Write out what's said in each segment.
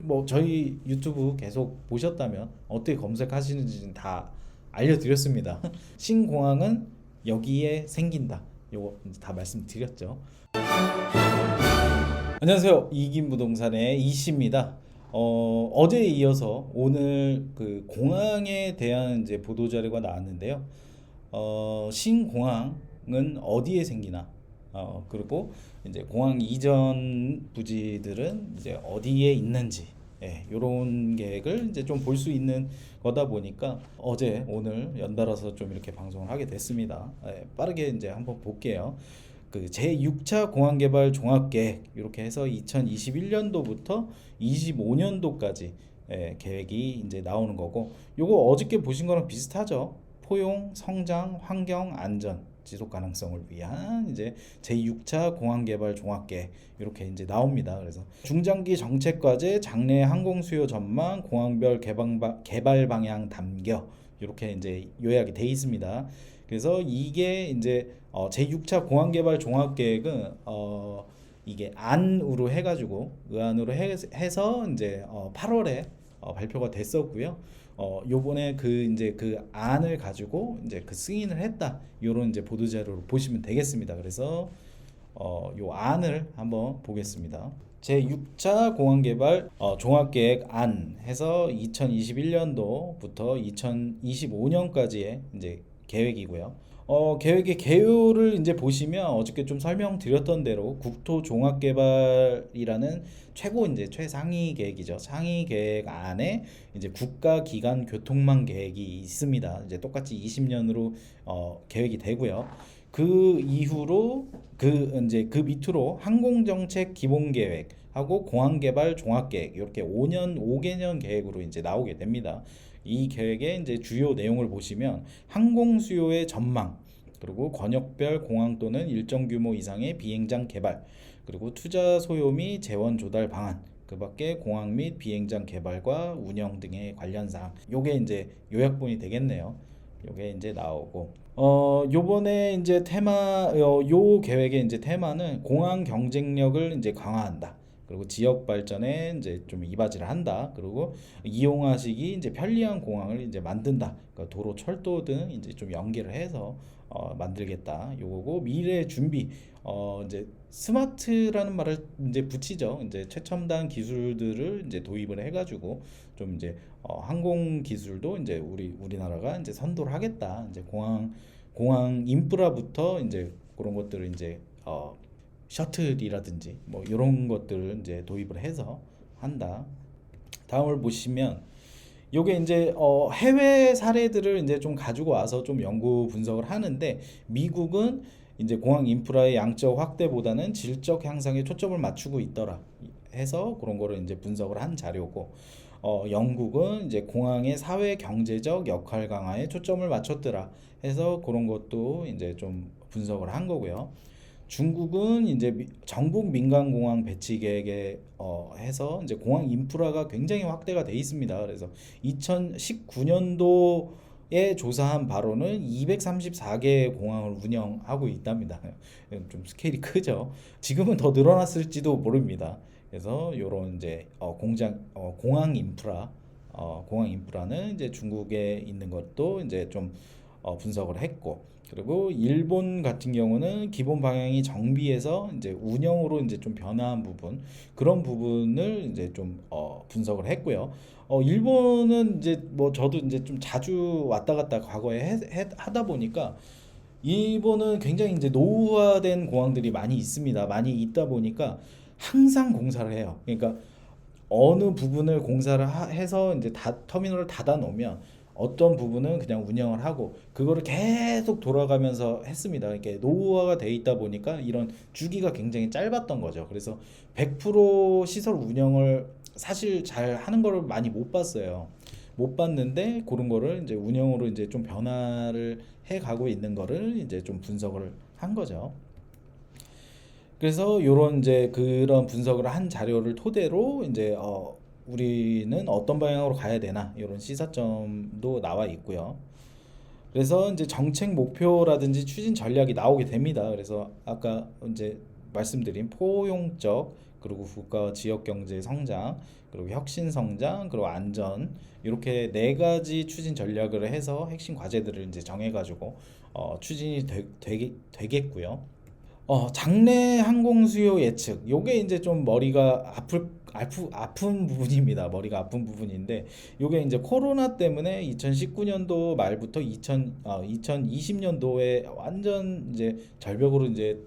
뭐 저희 유튜브 계속 보셨다면 어떻게 검색하시는지는 다 알려드렸습니다. 신공항은 여기에 생긴다. 요거 이제 다 말씀드렸죠. 안녕하세요. 이긴부동산의 이씨입니다. 어제에 이어서 오늘 그 공항에 대한 이제 보도 자료가 나왔는데요. 신공항은 어디에 생기나? 그리고 이제 공항 이전 부지들은 이제 어디에 있는지, 예, 이런 계획을 이제 좀 볼 수 있는 거다 보니까 어제 오늘 연달아서 좀 이렇게 방송을 하게 됐습니다. 예, 빠르게 이제 한번 볼게요. 그 제6차 공항개발 종합계획 이렇게 해서 2021년도부터 25년도까지 계획이 이제 나오는 거고, 요거 어저께 보신 거랑 비슷하죠. 포용, 성장, 환경, 안전, 지속 가능성을 위한 이제 제6차 공항개발 종합계획 이렇게 이제 나옵니다. 그래서 중장기 정책 과제, 장래 항공 수요 전망, 공항별 개발 방향 담겨 이렇게 이제 요약이 돼 있습니다. 그래서 이게 이제 제6차 공항개발 종합계획은 이게 안으로 해가지고 의안으로 해서 이제 8월에 발표가 됐었고요. 요번에 그 이제 그 안을 가지고 이제 그 승인을 했다. 요런 이제 보도 자료를 보시면 되겠습니다. 그래서 요 안을 한번 보겠습니다. 제6차 공항개발 종합계획 안 해서 2021년도부터 2025년까지의 이제 계획이고요. 계획의 개요를 이제 보시면 어저께 좀 설명드렸던 대로 국토종합개발이라는 최고 이제 최상위 계획이죠. 상위 계획 안에 이제 국가기관 교통망 계획이 있습니다. 이제 똑같이 20년으로 계획이 되고요. 그 이후로 그 밑으로 항공정책 기본계획 하고 공항개발 종합계획 이렇게 5년 5개년 계획으로 이제 나오게 됩니다. 이 계획의 이제 주요 내용을 보시면 항공 수요의 전망, 그리고 권역별 공항 또는 일정 규모 이상의 비행장 개발, 그리고 투자 소요 및 재원 조달 방안, 그 밖에 공항 및 비행장 개발과 운영 등의 관련 사항. 요게 이제 요약본이 되겠네요. 요게 이제 나오고 요번에 이제 요 계획의 이제 테마는 공항 경쟁력을 이제 강화한다. 그리고 지역 발전에 이제 좀 이바지를 한다. 그리고 이용하시기 이제 편리한 공항을 이제 만든다. 그러니까 도로, 철도 등 이제 좀 연계를 해서 만들겠다. 요거고, 미래 준비. 이제 스마트라는 말을 이제 붙이죠. 이제 최첨단 기술들을 이제 도입을 해가지고 좀 이제 항공 기술도 이제 우리나라가 이제 선도를 하겠다. 이제 공항 인프라부터 이제 그런 것들을 이제 셔틀이라든지 뭐 이런 것들을 이제 도입을 해서 한다. 다음을 보시면 요게 이제 해외 사례들을 이제 좀 가지고 와서 좀 연구 분석을 하는데, 미국은 이제 공항 인프라의 양적 확대보다는 질적 향상에 초점을 맞추고 있더라 해서 그런 거를 이제 분석을 한 자료고, 영국은 이제 공항의 사회 경제적 역할 강화에 초점을 맞췄더라 해서 그런 것도 이제 좀 분석을 한 거고요. 중국은 이제 전국 민간 공항 배치 계획에 해서 이제 공항 인프라가 굉장히 확대가 돼 있습니다. 그래서 2019년도에 조사한 바로는 234개의 공항을 운영하고 있답니다. 좀 스케일이 크죠. 지금은 더 늘어났을지도 모릅니다. 그래서 요런 이제 공항 인프라는 이제 중국에 있는 것도 이제 좀 분석을 했고, 그리고 일본 같은 경우는 기본 방향이 정비해서 이제 운영으로 이제 좀 변화한 부분, 그런 부분을 이제 좀 분석을 했고요. 일본은 이제 뭐 저도 이제 좀 자주 왔다 갔다 과거에 하다 보니까 일본은 굉장히 이제 노후화된 공항들이 많이 있습니다. 많이 있다 보니까 항상 공사를 해요. 그러니까 어느 부분을 공사를 해서 이제 터미널을 닫아 놓으면 어떤 부분은 그냥 운영을 하고 그거를 계속 돌아가면서 했습니다. 이렇게 노후화가 돼 있다 보니까 이런 주기가 굉장히 짧았던 거죠. 그래서 100% 시설 운영을 사실 잘 하는 거를 많이 못 봤어요. 못 봤는데 그런 거를 이제 운영으로 이제 좀 변화를 해 가고 있는 거를 이제 좀 분석을 한 거죠. 그래서 요런 이제 그런 분석을 한 자료를 토대로 이제 우리는 어떤 방향으로 가야 되나 이런 시사점도 나와 있고요. 그래서 이제 정책 목표라든지 추진 전략이 나오게 됩니다. 그래서 아까 이제 말씀드린 포용적, 그리고 국가와 지역 경제 성장, 그리고 혁신 성장, 그리고 안전, 이렇게 네 가지 추진 전략을 해서 핵심 과제들을 이제 정해가지고 추진이 되겠고요. 장내 항공 수요 예측. 요게 이제 좀 머리가 아픈 부분입니다. 머리가 아픈 부분인데, 요게 이제 코로나 때문에 2019년도 말부터 2020년도에 완전 이제 절벽으로 이제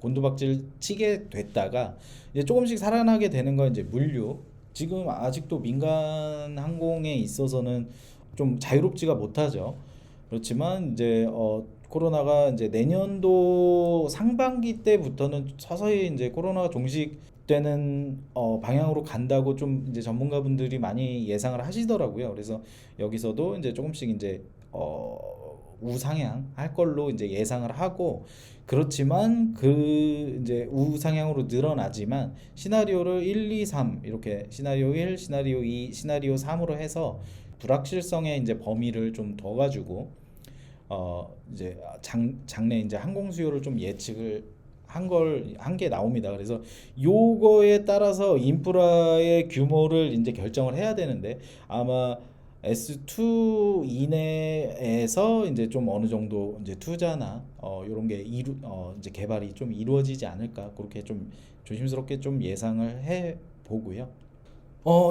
곤두박질 치게 됐다가 이제 조금씩 살아나게 되는 건 이제 물류. 지금 아직도 민간 항공에 있어서는 좀 자유롭지가 못하죠. 그렇지만 이제 코로나가 이제 내년도 상반기 때부터는 서서히 이제 코로나가 종식되는 방향으로 간다고 좀 이제 전문가분들이 많이 예상을 하시더라고요. 그래서 여기서도 이제 조금씩 이제 우상향 할 걸로 이제 예상을 하고, 그렇지만 그 이제 우상향으로 늘어나지만 시나리오를 1, 2, 3 이렇게 시나리오 1, 시나리오 2, 시나리오 3으로 해서 불확실성의 이제 범위를 좀 더 가지고 이제 장래 이제 항공 수요를 좀 예측을 한 게 나옵니다. 그래서 요거에 따라서 인프라의 규모를 이제 결정을 해야 되는데, 아마 S2 이내에서 이제 좀 어느 정도 이제 투자나 요런 게 이제 개발이 좀 이루어지지 않을까, 그렇게 좀 조심스럽게 좀 예상을 해 보고요.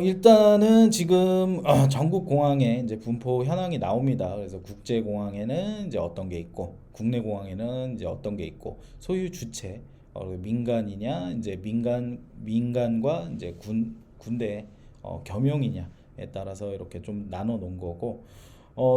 일단은 지금 전국 공항에 이제 분포 현황이 나옵니다. 그래서 국제 공항에는 이제 어떤 게 있고, 국내 공항에는 이제 어떤 게 있고, 소유 주체, 민간이냐, 이제 민간과 이제 군대 겸용이냐에 따라서 이렇게 좀 나눠 놓은 거고,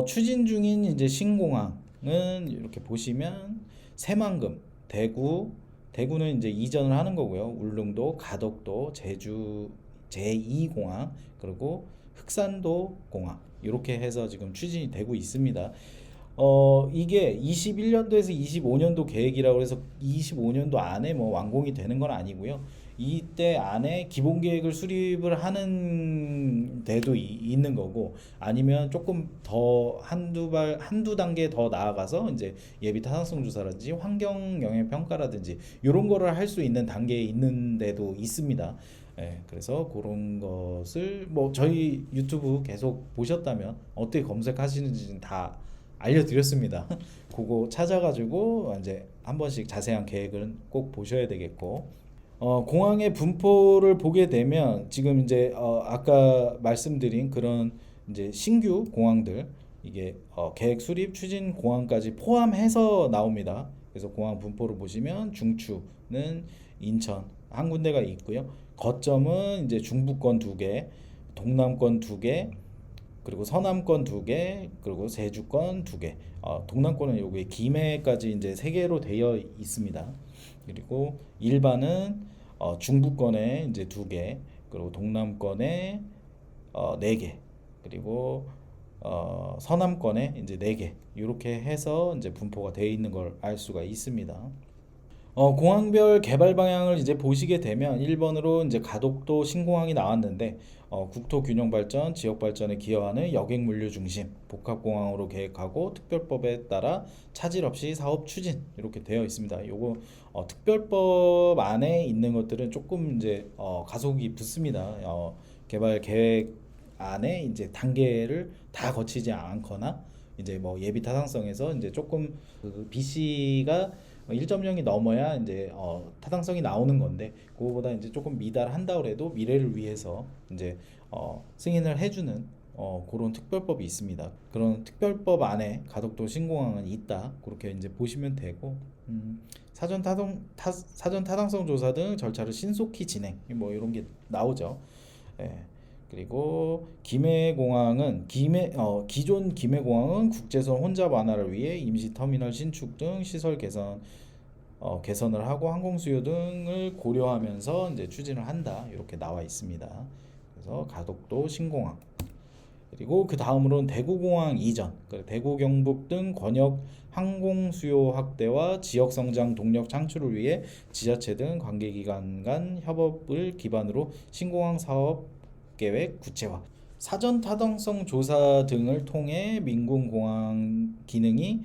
추진 중인 이제 신공항은 이렇게 보시면 새만금, 대구는 이제 이전을 하는 거고요. 울릉도, 가덕도, 제주 제2공항, 그리고 흑산도 공항, 이렇게 해서 지금 추진이 되고 있습니다. 이게 21년도에서 25년도 계획이라고 해서 25년도 안에 뭐 완공이 되는 건 아니고요. 이때 안에 기본 계획을 수립을 하는 데도 있는 거고, 아니면 조금 더 한두 단계 더 나아가서 이제 예비 타당성 조사라든지 환경 영향 평가라든지 이런 거를 할 수 있는 단계에 있는 데도 있습니다. 예, 그래서 그런 것을 뭐 저희 유튜브 계속 보셨다면 어떻게 검색하시는지는 다 알려드렸습니다. 그거 찾아가지고 이제 한 번씩 자세한 계획은 꼭 보셔야 되겠고, 공항의 분포를 보게 되면 지금 이제 아까 말씀드린 그런 이제 신규 공항들, 이게 계획 수립 추진 공항까지 포함해서 나옵니다. 그래서 공항 분포를 보시면 중추는 인천 한 군데가 있고요. 거점은 이제 중부권 두 개, 동남권 두 개, 그리고 서남권 두 개, 그리고 제주권 두 개. 동남권은 여기 김해까지 이제 세 개로 되어 있습니다. 그리고 일반은 중부권에 이제 두 개, 그리고 동남권에 네 개, 그리고 서남권에 이제 네 개. 이렇게 해서 이제 분포가 되어 있는 걸 알 수가 있습니다. 공항별 개발 방향을 이제 보시게 되면 1번으로 이제 가덕도 신공항이 나왔는데, 국토 균형 발전, 지역 발전에 기여하는 여객 물류 중심 복합 공항으로 계획하고 특별법에 따라 차질 없이 사업 추진, 이렇게 되어 있습니다. 요거 특별법 안에 있는 것들은 조금 이제 가속이 붙습니다. 개발 계획 안에 이제 단계를 다 거치지 않거나, 이제 뭐 예비 타당성에서 이제 조금 그 BC가 1.0이 넘어야 이제 타당성이 나오는 건데, 그거보다 이제 조금 미달한다 그래도 미래를 위해서 이제 승인을 해주는 그런 특별법이 있습니다. 그런 특별법 안에 가덕도 신공항은 있다, 그렇게 이제 보시면 되고, 사전 타당성 조사 등 절차를 신속히 진행, 뭐 이런 게 나오죠. 예. 그리고 기존 김해공항은 국제선 혼잡 완화를 위해 임시 터미널 신축 등 시설 개선을 하고 항공 수요 등을 고려하면서 이제 추진을 한다, 이렇게 나와 있습니다. 그래서 가덕도 신공항. 그리고 그 다음으로는 대구공항 이전, 대구 경북 등 권역 항공 수요 확대와 지역 성장 동력 창출을 위해 지자체 등 관계기관 간 협업을 기반으로 신공항 사업 계획 구체화, 사전 타당성 조사 등을 통해 민군공항 기능이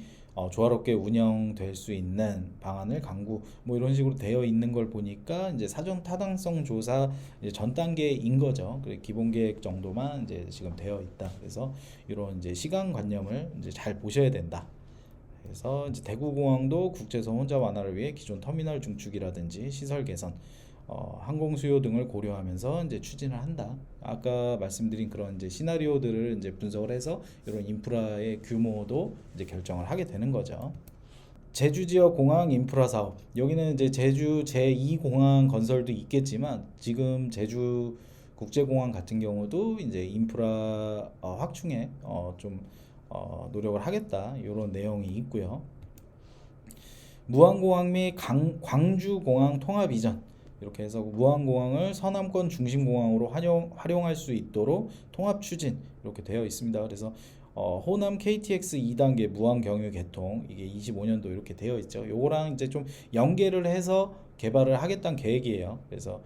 조화롭게 운영될 수 있는 방안을 강구 뭐 이런 식으로 되어 있는 걸 보니까 이제 사전 타당성 조사 이제 전 단계인 거죠. 그래 기본 계획 정도만 이제 지금 되어 있다. 그래서 이런 이제 시간관념을 이제 잘 보셔야 된다. 그래서 이제 대구공항도 국제선 혼잡 완화를 위해 기존 터미널 중축이라든지 시설 개선, 항공 수요 등을 고려하면서 이제 추진을 한다. 아까 말씀드린 그런 이제 시나리오들을 이제 분석을 해서 이런 인프라의 규모도 이제 결정을 하게 되는 거죠. 제주 지역 공항 인프라 사업. 여기는 이제 제주 제2공항 건설도 있겠지만 지금 제주 국제공항 같은 경우도 이제 인프라 확충에 좀 노력을 하겠다. 이런 내용이 있고요. 무안공항 및 광주공항 통합 이전 이렇게 해서 무안공항을 서남권 중심공항으로 활용할 수 있도록 통합 추진 이렇게 되어 있습니다. 그래서 호남 KTX 2단계 무안 경유 개통 이게 25년도 이렇게 되어 있죠. 요거랑 이제 좀 연계를 해서 개발을 하겠다는 계획이에요. 그래서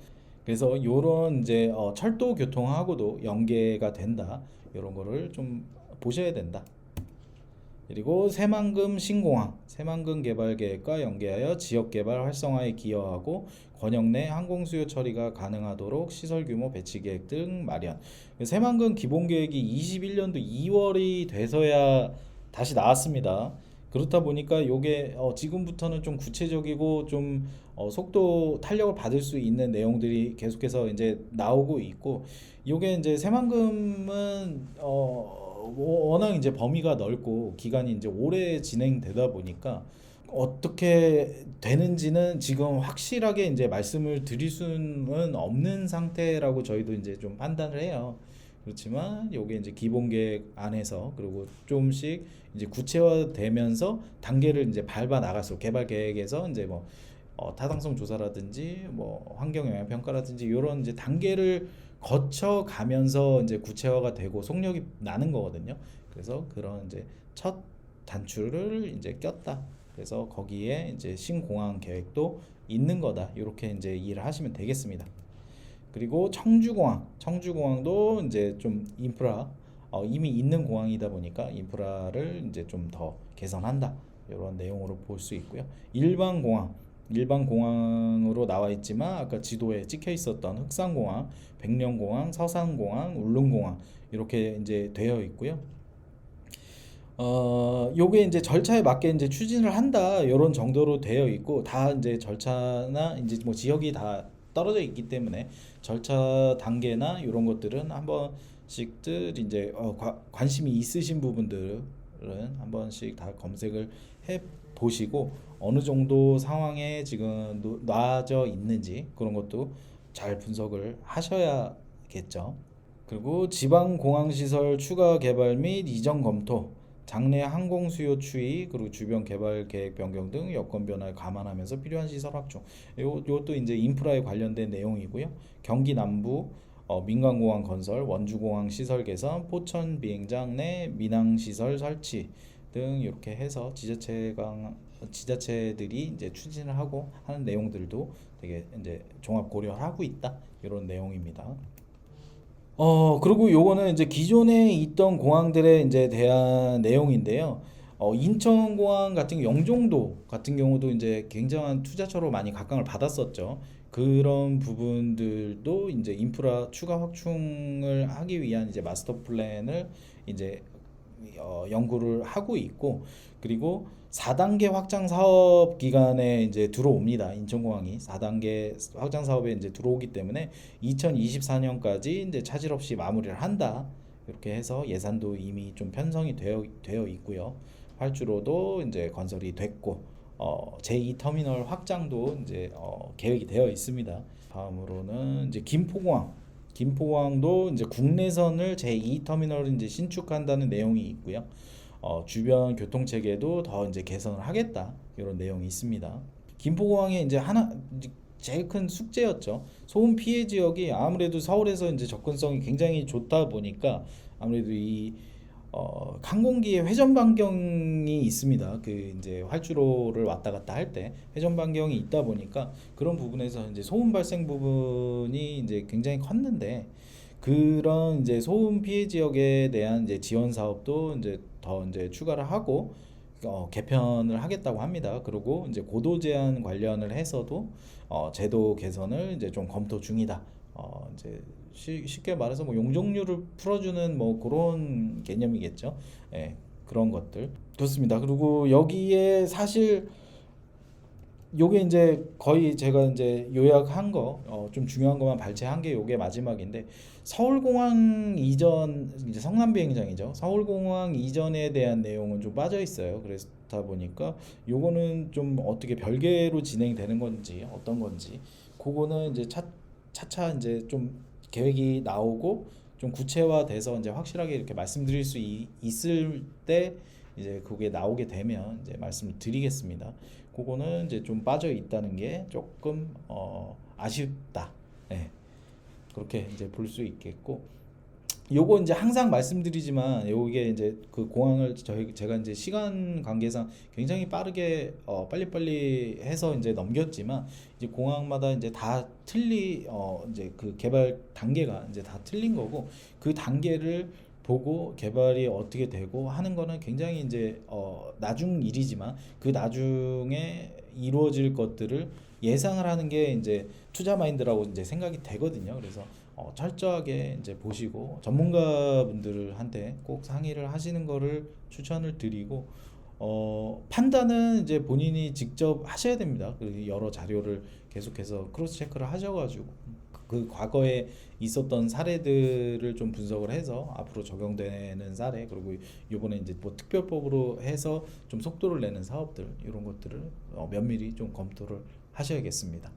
요런 이제 철도 교통하고도 연계가 된다. 이런 거를 좀 보셔야 된다. 그리고 새만금 신공항, 새만금 개발 계획과 연계하여 지역 개발 활성화에 기여하고 권역 내 항공 수요 처리가 가능하도록 시설 규모 배치 계획 등 마련. 새만금 기본 계획이 21년도 2월이 돼서야 다시 나왔습니다. 그렇다 보니까 요게 지금부터는 좀 구체적이고 좀 속도 탄력을 받을 수 있는 내용들이 계속해서 이제 나오고 있고 요게 이제 새만금은 워낙 이제 범위가 넓고 기간이 이제 오래 진행되다 보니까 어떻게 되는지는 지금 확실하게 이제 말씀을 드릴 수는 없는 상태라고 저희도 이제 좀 판단을 해요. 그렇지만 요게 이제 기본 계획 안에서 그리고 조금씩 이제 구체화되면서 단계를 이제 밟아 나갈수록 개발 계획에서 이제 뭐 타당성 조사라든지 뭐 환경 영향 평가라든지 이런 이제 단계를 거쳐 가면서 이제 구체화가 되고 속력이 나는 거거든요. 그래서 그런 이제 첫 단추를 이제 꼈다. 그래서 거기에 이제 신공항 계획도 있는 거다. 이렇게 이제 이해를 하시면 되겠습니다. 그리고 청주공항도 이제 좀 인프라 이미 있는 공항이다 보니까 인프라를 이제 좀 더 개선한다. 이런 내용으로 볼 수 있고요. 일반 공항으로 나와 있지만 아까 지도에 찍혀 있었던 흑산공항, 백령공항, 서산공항, 울릉공항 이렇게 이제 되어 있고요. 요게 이제 절차에 맞게 이제 추진을 한다 이런 정도로 되어 있고 다 이제 절차나 이제 뭐 지역이 다 떨어져 있기 때문에 절차 단계나 이런 것들은 한 번씩들 이제 관심이 있으신 부분들은 한 번씩 다 검색을 해 보시고 어느 정도 상황에 지금 놔져 있는지 그런 것도 잘 분석을 하셔야겠죠. 그리고 지방 공항 시설 추가 개발 및 이전 검토, 장내 항공 수요 추이, 그리고 주변 개발 계획 변경 등 여건 변화를 감안하면서 필요한 시설 확충. 이것도 이제 인프라에 관련된 내용이고요. 경기 남부 민간공항 건설, 원주공항 시설 개선, 포천 비행장 내 민항 시설 설치 등 이렇게 해서 지자체들이 이제 추진을 하고 하는 내용들도 되게 이제 종합 고려를 하고 있다 이런 내용입니다. 그리고 요거는 이제 기존에 있던 공항들에 이제 대한 내용인데요. 인천공항 같은 영종도 같은 경우도 이제 굉장한 투자처로 많이 각광을 받았었죠. 그런 부분들도 이제 인프라 추가 확충을 하기 위한 이제 마스터 플랜을 이제 연구를 하고 있고 그리고 4단계 확장 사업 기간에 이제 들어옵니다. 인천공항이 4단계 확장 사업에 이제 들어오기 때문에 2024년까지 이제 차질 없이 마무리를 한다. 이렇게 해서 예산도 이미 좀 편성이 되어 있고요. 활주로도 이제 건설이 됐고 제2 터미널 확장도 이제 계획이 되어 있습니다. 다음으로는 이제 김포공항도 이제 국내선을 제2 터미널을 이제 신축한다는 내용이 있고요. 주변 교통 체계도 더 이제 개선을 하겠다 이런 내용이 있습니다. 김포공항의 이제 제일 큰 숙제였죠. 소음 피해 지역이 아무래도 서울에서 이제 접근성이 굉장히 좋다 보니까 아무래도 이 항공기의 회전 반경이 있습니다. 그 이제 활주로를 왔다 갔다 할 때 회전 반경이 있다 보니까 그런 부분에서 이제 소음 발생 부분이 이제 굉장히 컸는데 그런 이제 소음 피해 지역에 대한 이제 지원 사업도 이제 더 이제 추가를 하고 개편을 하겠다고 합니다. 그리고 이제 고도 제한 관련을 해서도 제도 개선을 이제 좀 검토 중이다. 이제 쉽게 말해서 뭐 용적률을 풀어주는 뭐 그런 개념이겠죠. 예, 그런 것들 좋습니다. 그리고 여기에 사실 요게 이제 거의 제가 이제 요약한 거, 좀 중요한 것만 발췌한 게 요게 마지막인데, 서울공항 이전, 이제 성남 비행장이죠. 서울공항 이전에 대한 내용은 좀 빠져 있어요. 그렇다 보니까 요거는 좀 어떻게 별개로 진행되는 건지 어떤 건지 그거는 이제 차차 이제 좀 계획이 나오고 좀 구체화돼서 이제 확실하게 이렇게 말씀드릴 수 있을 때 이제 그게 나오게 되면 이제 말씀을 드리겠습니다. 그거는 이제 좀 빠져 있다는 게 조금 아쉽다. 예. 그렇게 이제 볼 수 있겠고, 요거 이제 항상 말씀드리지만 요게 이제 그 공항을 제가 이제 시간 관계상 굉장히 빠르게 빨리빨리 해서 이제 넘겼지만, 이제 공항마다 이제 다 이제 그 개발 단계가 이제 다 틀린 거고, 그 단계를 보고 개발이 어떻게 되고 하는 거는 굉장히 이제 나중 일이지만, 그 나중에 이루어질 것들을 예상을 하는 게 이제 투자 마인드라고 이제 생각이 되거든요. 그래서 철저하게 이제 보시고 전문가분들한테 꼭 상의를 하시는 거를 추천을 드리고, 판단은 이제 본인이 직접 하셔야 됩니다. 그리고 여러 자료를 계속해서 크로스 체크를 하셔가지고 그 과거에 있었던 사례들을 좀 분석을 해서 앞으로 적용되는 사례, 그리고 이번에 이제 뭐 특별법으로 해서 좀 속도를 내는 사업들, 이런 것들을 면밀히 좀 검토를 하셔야겠습니다.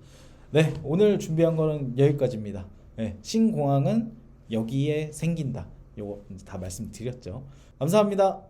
네, 오늘 준비한 거는 여기까지입니다. 네, 신공항은 여기에 생긴다. 요거 다 말씀드렸죠. 감사합니다.